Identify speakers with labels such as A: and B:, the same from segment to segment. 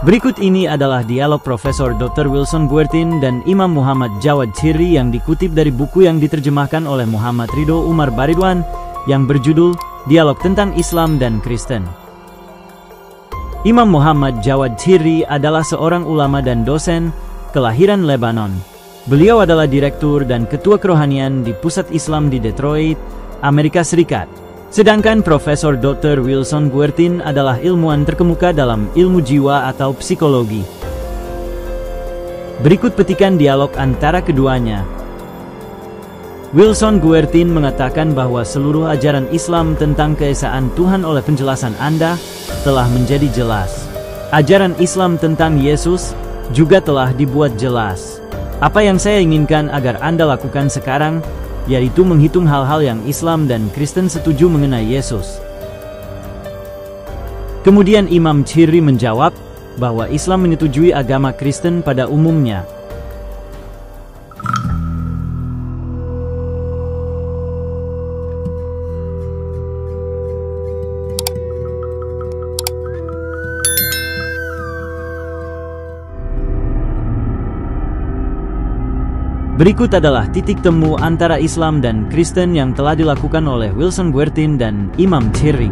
A: Berikut ini adalah dialog Profesor Dr. Wilson Guertin dan Imam Muhammad Jawad Chirri yang dikutip dari buku yang diterjemahkan oleh Muhammad Ridho Umar Baridwan yang berjudul Dialog tentang Islam dan Kristen. Imam Muhammad Jawad Chirri adalah seorang ulama dan dosen kelahiran Lebanon. Beliau adalah direktur dan ketua kerohanian di Pusat Islam di Detroit, Amerika Serikat. Sedangkan Profesor Dr. Wilson Guertin adalah ilmuwan terkemuka dalam ilmu jiwa atau psikologi. Berikut petikan dialog antara keduanya. Wilson Guertin mengatakan bahwa seluruh ajaran Islam tentang keesaan Tuhan oleh penjelasan Anda telah menjadi jelas. Ajaran Islam tentang Yesus juga telah dibuat jelas. Apa yang saya inginkan agar Anda lakukan sekarang yaitu menghitung hal-hal yang Islam dan Kristen setuju mengenai Yesus. Kemudian Imam Chirri menjawab bahwa Islam menyetujui agama Kristen pada umumnya. Berikut adalah titik temu antara Islam dan Kristen yang telah dilakukan oleh Wilson Guertin dan Imam Chirri.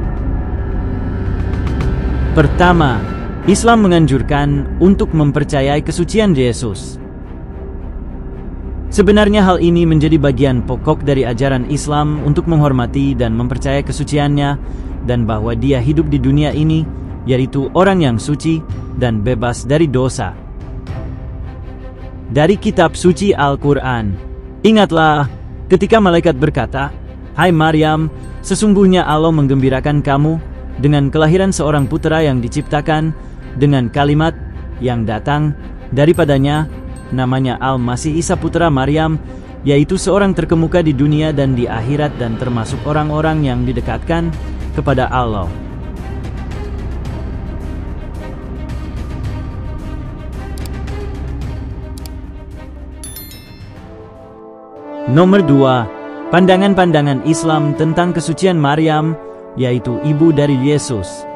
A: Pertama, Islam menganjurkan untuk mempercayai kesucian Yesus. Sebenarnya hal ini menjadi bagian pokok dari ajaran Islam untuk menghormati dan mempercayai kesuciannya dan bahwa dia hidup di dunia ini, yaitu orang yang suci dan bebas dari dosa. Dari kitab suci Al-Quran, ingatlah ketika malaikat berkata, "Hai Maryam, sesungguhnya Allah menggembirakan kamu dengan kelahiran seorang putra yang diciptakan dengan kalimat yang datang daripadanya, namanya Al-Masih Isa putra Maryam, yaitu seorang terkemuka di dunia dan di akhirat dan termasuk orang-orang yang didekatkan kepada Allah." Nomor 2, pandangan-pandangan Islam tentang kesucian Maryam, yaitu ibu dari Yesus.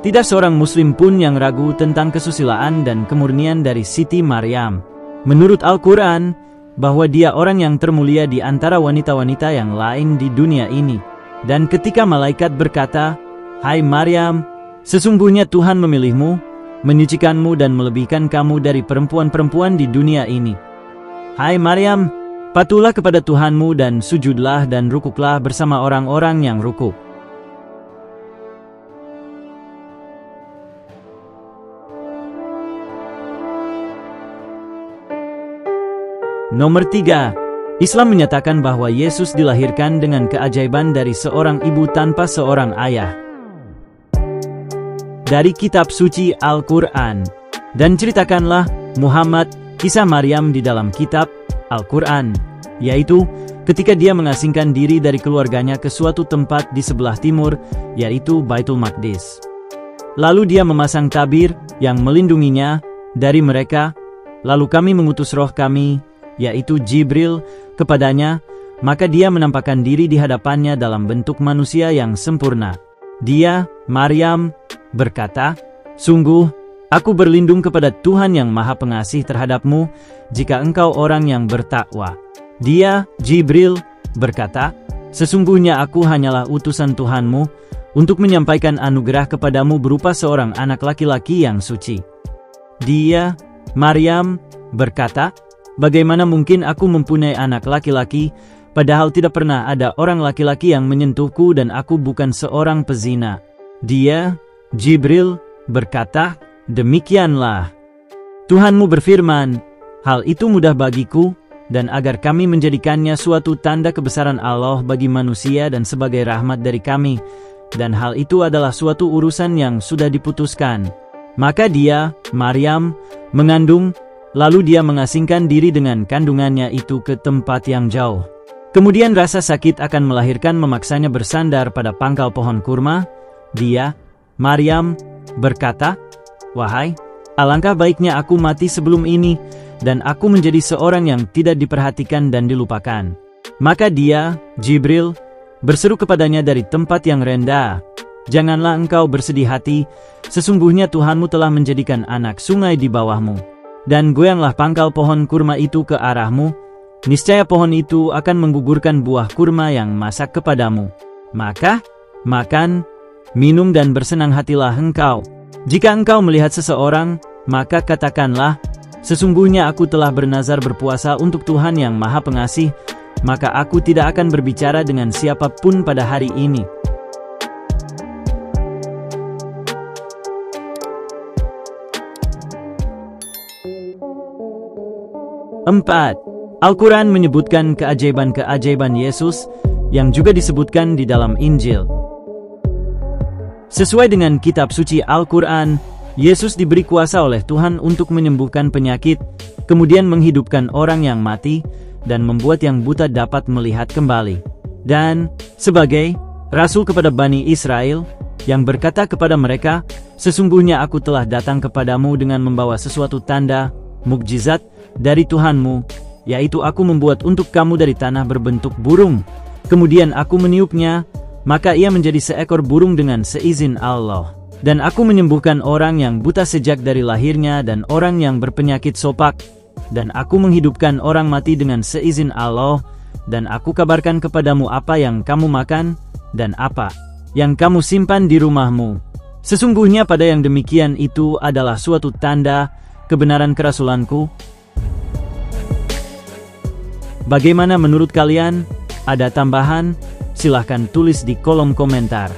A: Tidak seorang muslim pun yang ragu tentang kesusilaan dan kemurnian dari Siti Maryam. Menurut Al-Quran, bahwa dia orang yang termulia di antara wanita-wanita yang lain di dunia ini. Dan ketika malaikat berkata, "Hai Maryam, sesungguhnya Tuhan memilihmu, menyucikanmu dan melebihkan kamu dari perempuan-perempuan di dunia ini. Hai Maryam, patuhlah kepada Tuhanmu dan sujudlah dan rukuklah bersama orang-orang yang rukuk." Nomor 3, Islam menyatakan bahwa Yesus dilahirkan dengan keajaiban dari seorang ibu tanpa seorang ayah. Dari kitab suci Al-Quran, dan ceritakanlah Muhammad kisah Maryam di dalam kitab Al-Quran, yaitu ketika dia mengasingkan diri dari keluarganya ke suatu tempat di sebelah timur, yaitu Baitul Maqdis. Lalu dia memasang tabir yang melindunginya dari mereka, lalu kami mengutus roh kami, yaitu Jibril, kepadanya, maka dia menampakkan diri di hadapannya dalam bentuk manusia yang sempurna. Dia, Maryam, berkata, "Sungguh, aku berlindung kepada Tuhan yang Maha Pengasih terhadapmu jika engkau orang yang bertakwa." Dia, Jibril, berkata, "Sesungguhnya aku hanyalah utusan Tuhanmu untuk menyampaikan anugerah kepadamu berupa seorang anak laki-laki yang suci." Dia, Maryam, berkata, "Bagaimana mungkin aku mempunyai anak laki-laki, padahal tidak pernah ada orang laki-laki yang menyentuhku dan aku bukan seorang pezina." Dia, Jibril, berkata, "Demikianlah. Tuhanmu berfirman, hal itu mudah bagiku, dan agar kami menjadikannya suatu tanda kebesaran Allah bagi manusia dan sebagai rahmat dari kami, dan hal itu adalah suatu urusan yang sudah diputuskan." Maka dia, Maryam, mengandung, lalu dia mengasingkan diri dengan kandungannya itu ke tempat yang jauh. Kemudian rasa sakit akan melahirkan memaksanya bersandar pada pangkal pohon kurma. Dia, Maryam, berkata, "Wahai, alangkah baiknya aku mati sebelum ini, dan aku menjadi seorang yang tidak diperhatikan dan dilupakan." Maka dia, Jibril, berseru kepadanya dari tempat yang rendah, Janganlah engkau bersedih hati, sesungguhnya Tuhanmu telah menjadikan anak sungai di bawahmu. Dan goyanglah pangkal pohon kurma itu ke arahmu, niscaya pohon itu akan menggugurkan buah kurma yang masak kepadamu. Maka, makan, minum dan bersenang hatilah engkau. Jika engkau melihat seseorang, maka katakanlah, sesungguhnya aku telah bernazar berpuasa untuk Tuhan yang Maha Pengasih, maka aku tidak akan berbicara dengan siapapun pada hari ini. 4. Al-Quran menyebutkan keajaiban-keajaiban Yesus yang juga disebutkan di dalam Injil. Sesuai dengan kitab suci Al-Quran, Yesus diberi kuasa oleh Tuhan untuk menyembuhkan penyakit, kemudian menghidupkan orang yang mati, dan membuat yang buta dapat melihat kembali. Dan, sebagai Rasul kepada Bani Israel, yang berkata kepada mereka, sesungguhnya aku telah datang kepadamu dengan membawa sesuatu tanda, mukjizat, dari Tuhanmu, yaitu aku membuat untuk kamu dari tanah berbentuk burung. Kemudian aku meniupnya, maka ia menjadi seekor burung dengan seizin Allah. Dan aku menyembuhkan orang yang buta sejak dari lahirnya dan orang yang berpenyakit sopak. Dan aku menghidupkan orang mati dengan seizin Allah. Dan aku kabarkan kepadamu apa yang kamu makan, dan apa yang kamu simpan di rumahmu. Sesungguhnya pada yang demikian itu adalah suatu tanda kebenaran kerasulanku. Bagaimana menurut kalian? Ada tambahan? Silahkan tulis di kolom komentar.